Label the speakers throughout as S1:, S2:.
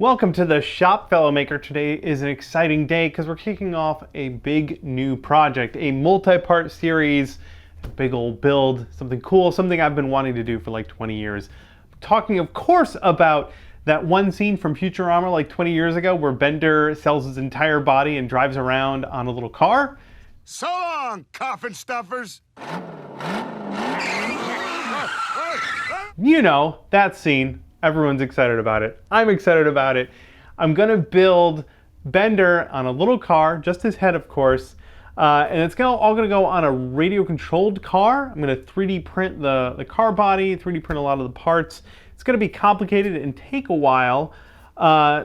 S1: Welcome to the shop, fellow maker. Today is an exciting day because we're kicking off a big new project, a multi-part series, a big old build, something cool, something I've been wanting to do for like 20 years. Talking, of course, about that one scene from Futurama like 20 years ago where Bender sells his entire body and drives around on a little car.
S2: So long, coffin stuffers!
S1: You know, that scene. Everyone's excited about it. I'm excited about it. I'm gonna build Bender on a little car, just his head, of course, and it's all gonna go on a radio-controlled car. I'm gonna 3D print the car body, 3D print a lot of the parts. It's gonna be complicated and take a while.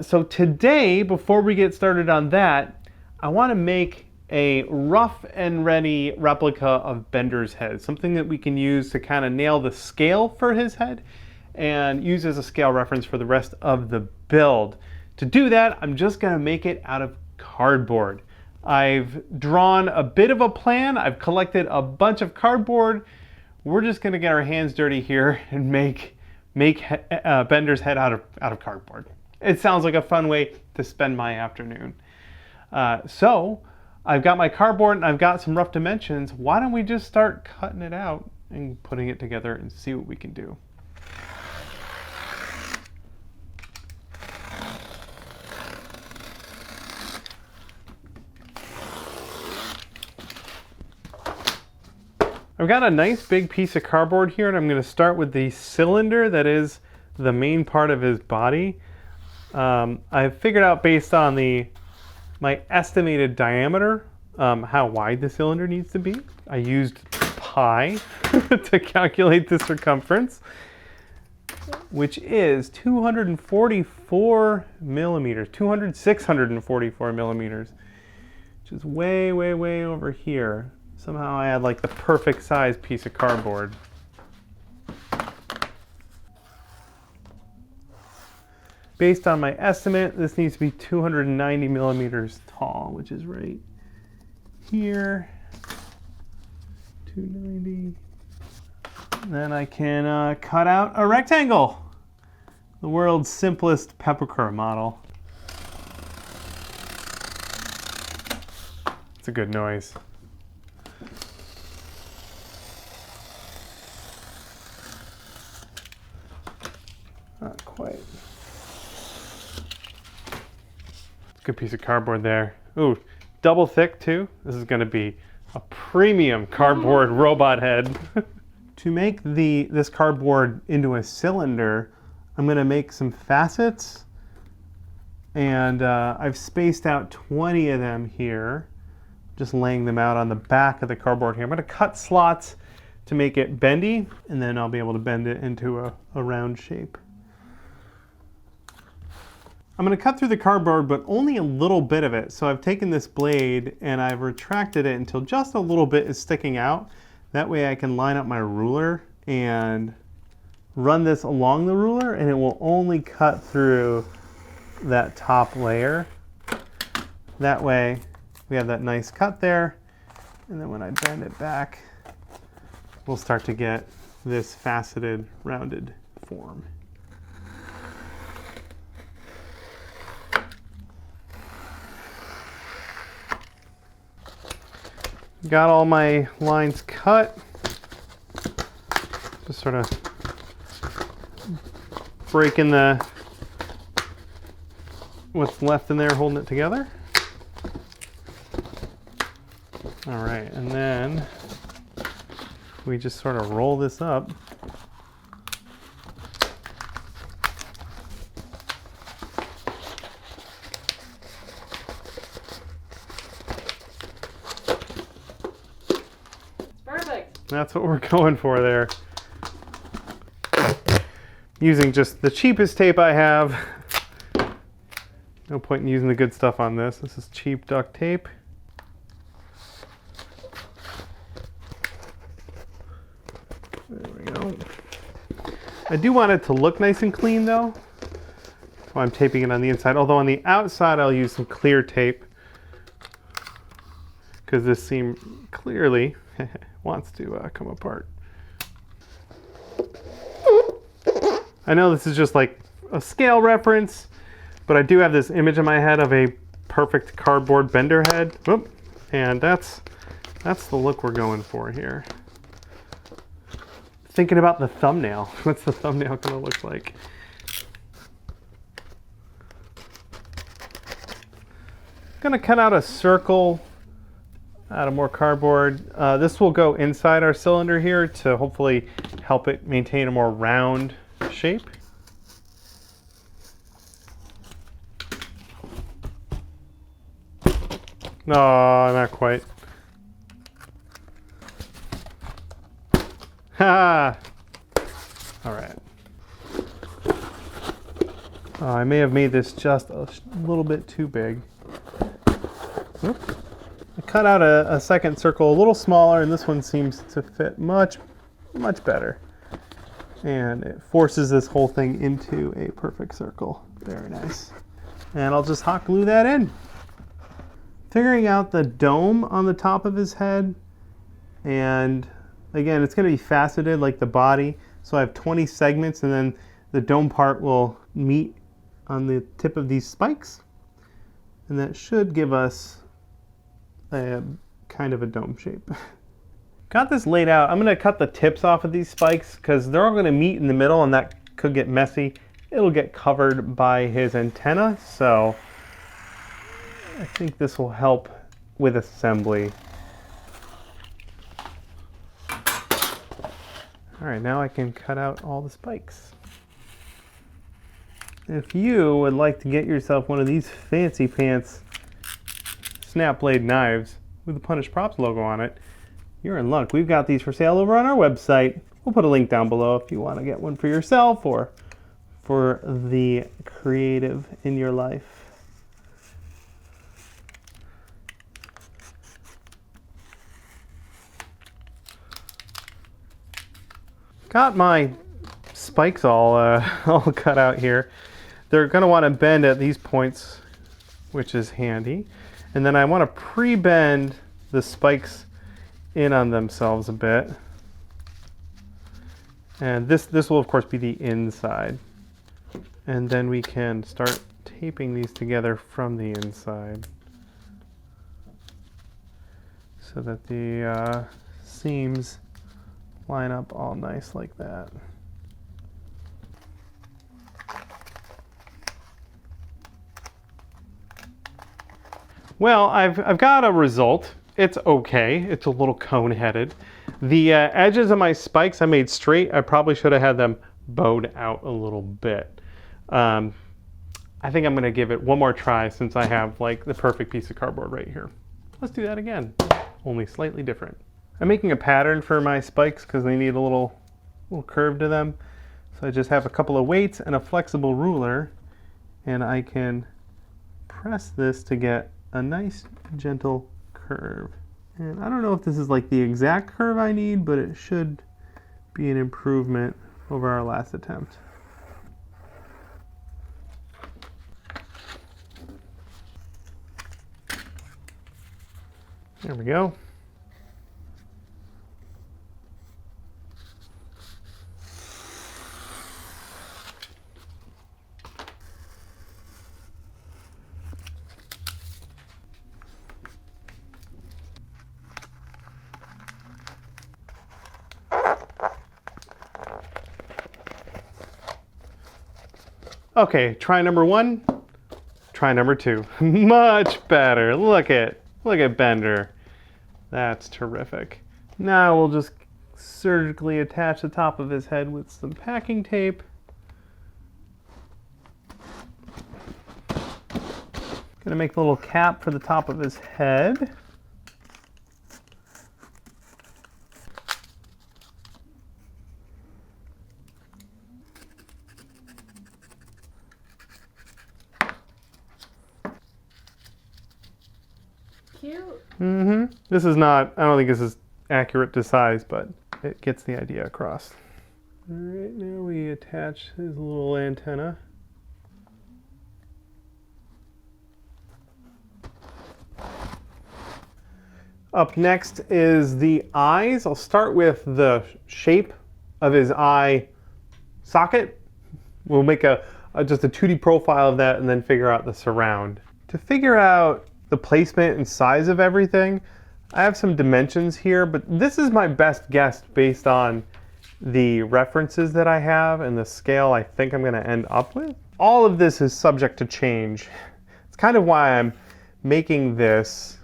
S1: So today, before we get started on that, I wanna make a rough and ready replica of Bender's head, something that we can use to kind of nail the scale for his head and use as a scale reference for the rest of the build. To do that, I'm just gonna make it out of cardboard. I've drawn a bit of a plan. I've collected a bunch of cardboard. We're just gonna get our hands dirty here and make Bender's head out of cardboard. It sounds like a fun way to spend my afternoon. So I've got my cardboard and I've got some rough dimensions. Why don't we just start cutting it out and putting it together and see what we can do. I've got a nice big piece of cardboard here, and I'm going to start with the cylinder that is the main part of his body. I've figured out, based on my estimated diameter, how wide the cylinder needs to be. I used pi to calculate the circumference, which is 644 millimeters, which is way, way, way over here. Somehow I had like the perfect size piece of cardboard. Based on my estimate, this needs to be 290 millimeters tall, which is right here. 290. And then I can cut out a rectangle. The world's simplest peppercorn model. It's a good noise. Not quite. Good piece of cardboard there. Ooh, double thick too. This is going to be a premium cardboard robot head. To make this cardboard into a cylinder, I'm going to make some facets, and I've spaced out 20 of them here, just laying them out on the back of the cardboard here. I'm going to cut slots to make it bendy, and then I'll be able to bend it into a round shape. I'm going to cut through the cardboard, but only a little bit of it. So I've taken this blade and I've retracted it until just a little bit is sticking out. That way I can line up my ruler and run this along the ruler, and it will only cut through that top layer. That way we have that nice cut there. And then when I bend it back, we'll start to get this faceted, rounded form. Got all my lines cut. Just sort of breaking what's left in there, holding it together. All right, and then we just sort of roll this up. That's what we're going for there. Using just the cheapest tape I have. No point in using the good stuff on this. This is cheap duct tape. There we go. I do want it to look nice and clean though. So I'm taping it on the inside. Although on the outside I'll use some clear tape, because this seam clearly wants to come apart. I know this is just like a scale reference, But I do have this image in my head of a perfect cardboard bender head. Oop. And that's the look we're going for here. Thinking about the thumbnail. What's the thumbnail gonna look like? Gonna cut out a circle out of more cardboard. This will go inside our cylinder here to hopefully help it maintain a more round shape. No, not quite. Ha! All right. I may have made this just a little bit too big. Oop. I cut out a second circle a little smaller, and this one seems to fit much better. And it forces this whole thing into a perfect circle. Very nice. And I'll just hot glue that in. Figuring out the dome on the top of his head, and again, it's going to be faceted like the body, so I have 20 segments, and then the dome part will meet on the tip of these spikes, and that should give us a kind of a dome shape. Got this laid out. I'm going to cut the tips off of these spikes because they're all going to meet in the middle, and that could get messy. It'll get covered by his antenna, so I think this will help with assembly. All right, now I can cut out all the spikes. If you would like to get yourself one of these fancy pants snap blade knives with the Punished Props logo on it, you're in luck. We've got these for sale over on our website. We'll put a link down below if you want to get one for yourself or for the creative in your life. Got my spikes all cut out here. They're going to want to bend at these points, which is handy. And then I want to pre-bend the spikes in on themselves a bit. And this will of course be the inside. And then we can start taping these together from the inside so that the seams line up all nice like that. Well, I've got a result. It's okay. It's a little cone-headed. The edges of my spikes I made straight. I probably should have had them bowed out a little bit. I think I'm gonna give it one more try since I have like the perfect piece of cardboard right here. Let's do that again, only slightly different. I'm making a pattern for my spikes because they need a little curve to them. So I just have a couple of weights and a flexible ruler, and I can press this to get a nice gentle curve. And I don't know if this is like the exact curve I need, but it should be an improvement over our last attempt. There we go. Okay, try number one, try number two. Much better. Look at Bender. That's terrific. Now we'll just surgically attach the top of his head with some packing tape. Gonna make a little cap for the top of his head.
S3: Cute.
S1: This is not, I don't think this is accurate to size, but it gets the idea across. All right, now we attach his little antenna. Up next is the eyes. I'll start with the shape of his eye socket. We'll make a just a 2D profile of that and then figure out the surround. To figure out the placement and size of everything, I have some dimensions here, but this is my best guess based on the references that I have and the scale I think I'm going to end up with. All of this is subject to change. It's kind of why I'm making this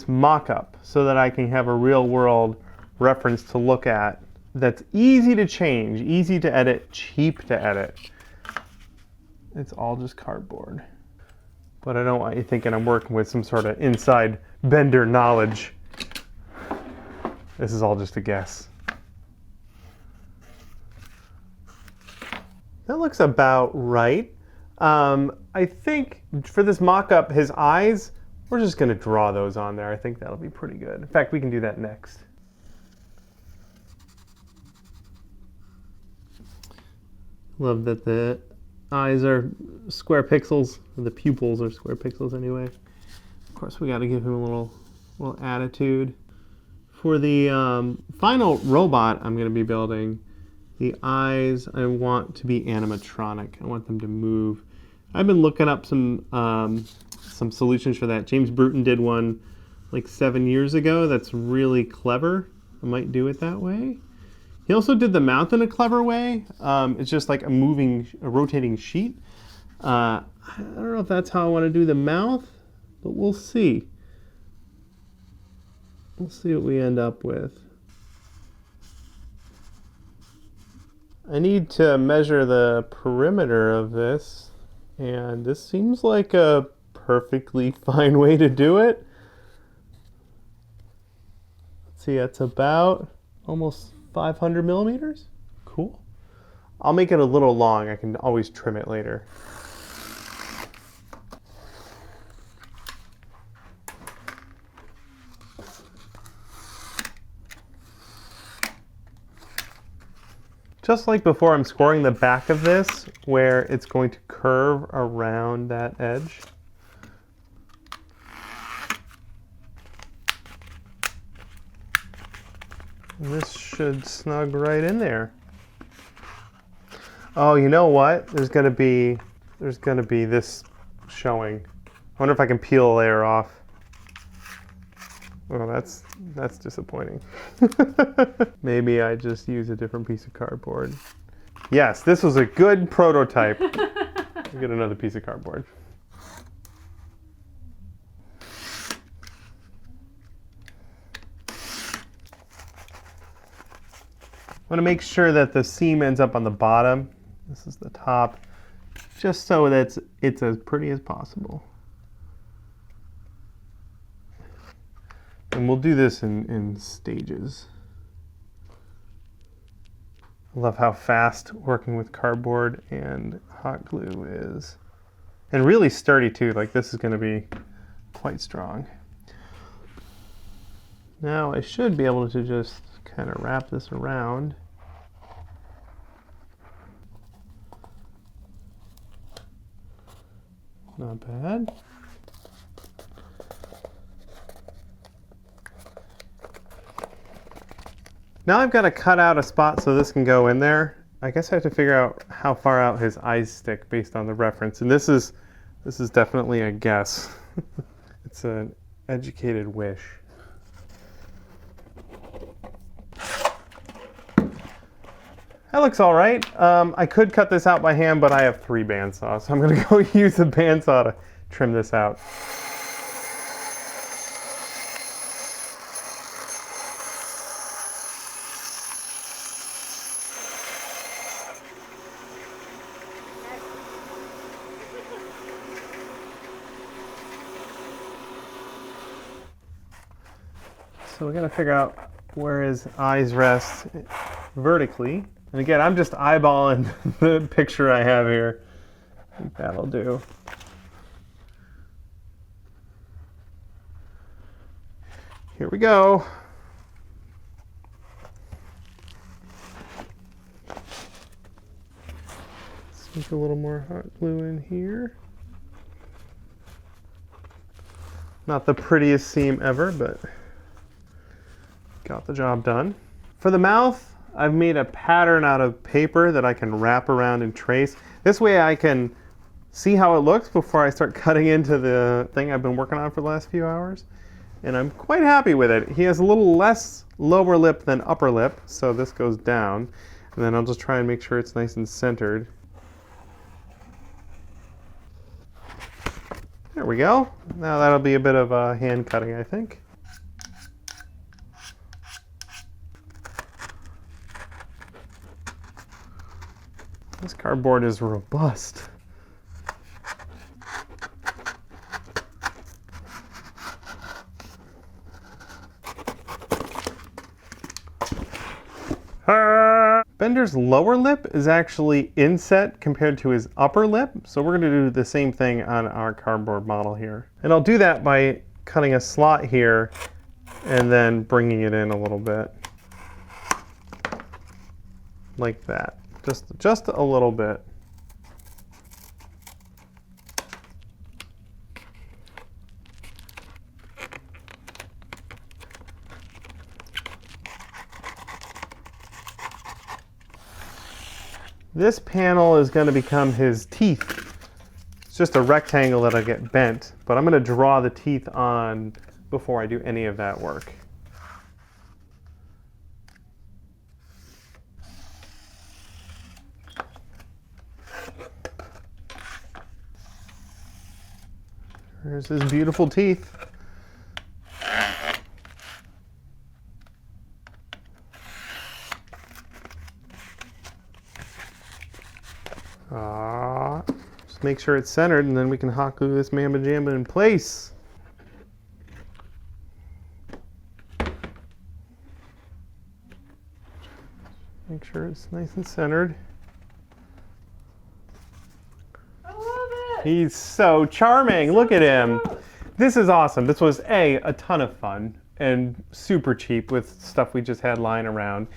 S1: mock-up so that I can have a real-world reference to look at that's easy to change, easy to edit, cheap to edit. It's all just cardboard. But I don't want you thinking I'm working with some sort of inside Bender knowledge. This is all just a guess. That looks about right. I think for this mock-up, his eyes, we're just going to draw those on there. I think that'll be pretty good. In fact, we can do that next. Love that the eyes are square pixels. The pupils are square pixels anyway. Of course, we got to give him a little attitude. For the final robot I'm going to be building, the eyes I want to be animatronic. I want them to move. I've been looking up some solutions for that. James Bruton did one like 7 years ago that's really clever. I might do it that way. He also did the mouth in a clever way. It's just like a rotating sheet. I don't know if that's how I want to do the mouth, but we'll see. We'll see what we end up with. I need to measure the perimeter of this, and this seems like a perfectly fine way to do it. Let's see, that's about almost 500 millimeters. Cool. I'll make it a little long. I can always trim it later. Just like before, I'm scoring the back of this where it's going to curve around that edge. And this should snug right in there. Oh, you know what? There's gonna be this showing. I wonder if I can peel a layer off. Oh, that's disappointing. Maybe I just use a different piece of cardboard. Yes, this was a good prototype. I'll get another piece of cardboard. I want to make sure that the seam ends up on the bottom. This is the top, just so that it's as pretty as possible. And we'll do this in stages. I love how fast working with cardboard and hot glue is. And really sturdy too, like this is going to be quite strong. Now I should be able to just kind of wrap this around. Not bad. Now I've got to cut out a spot so this can go in there. I guess I have to figure out how far out his eyes stick based on the reference. And this is definitely a guess. It's an educated wish. That looks all right. I could cut this out by hand, but I have 3 bandsaws, so I'm going to go use the bandsaw to trim this out. So we're going to figure out where his eyes rest vertically. And again, I'm just eyeballing the picture I have here. I think that'll do. Here we go. Sneak a little more hot glue in here. Not the prettiest seam ever, but got the job done. For the mouth, I've made a pattern out of paper that I can wrap around and trace. This way I can see how it looks before I start cutting into the thing I've been working on for the last few hours. And I'm quite happy with it. He has a little less lower lip than upper lip, so this goes down. And then I'll just try and make sure it's nice and centered. There we go. Now that'll be a bit of hand cutting, I think. This cardboard is robust. Bender's lower lip is actually inset compared to his upper lip, so we're going to do the same thing on our cardboard model here. And I'll do that by cutting a slot here and then bringing it in a little bit. Like that. Just a little bit. This panel is going to become his teeth. It's just a rectangle that'll get bent, but I'm going to draw the teeth on before I do any of that work. There's his beautiful teeth. Just make sure it's centered, and then we can hot glue this mamma jamma in place. Make sure it's nice and centered.
S3: I love it!
S1: He's so charming. Look at him. This is awesome. This was a ton of fun and super cheap with stuff we just had lying around.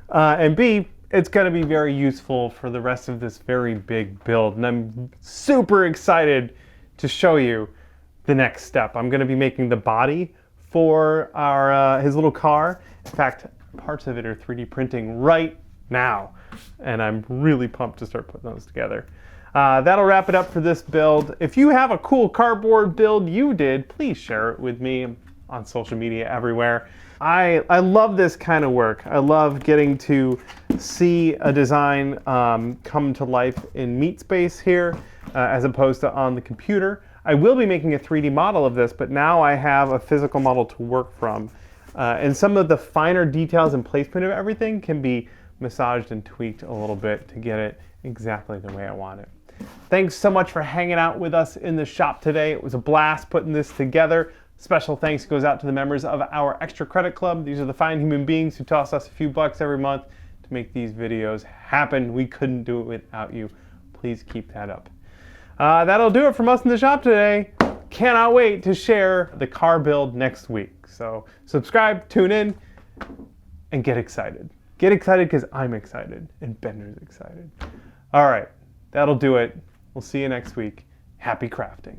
S1: And B, it's going to be very useful for the rest of this very big build. And I'm super excited to show you the next step. I'm going to be making the body for his little car. In fact, parts of it are 3D printing right now. And I'm really pumped to start putting those together. That'll wrap it up for this build. If you have a cool cardboard build you did, please share it with me on social media everywhere. I love this kind of work. I love getting to see a design come to life in meat space here as opposed to on the computer. I will be making a 3D model of this, but now I have a physical model to work from. And some of the finer details and placement of everything can be massaged and tweaked a little bit to get it exactly the way I want it. Thanks so much for hanging out with us in the shop today. It was a blast putting this together. Special thanks goes out to the members of our Extra Credit Club. These are the fine human beings who toss us a few bucks every month to make these videos happen. We couldn't do it without you. Please keep that up. That'll do it from us in the shop today. Cannot wait to share the car build next week. So subscribe, tune in, and get excited. Get excited because I'm excited and Bender's excited. All right, that'll do it. We'll see you next week. Happy crafting.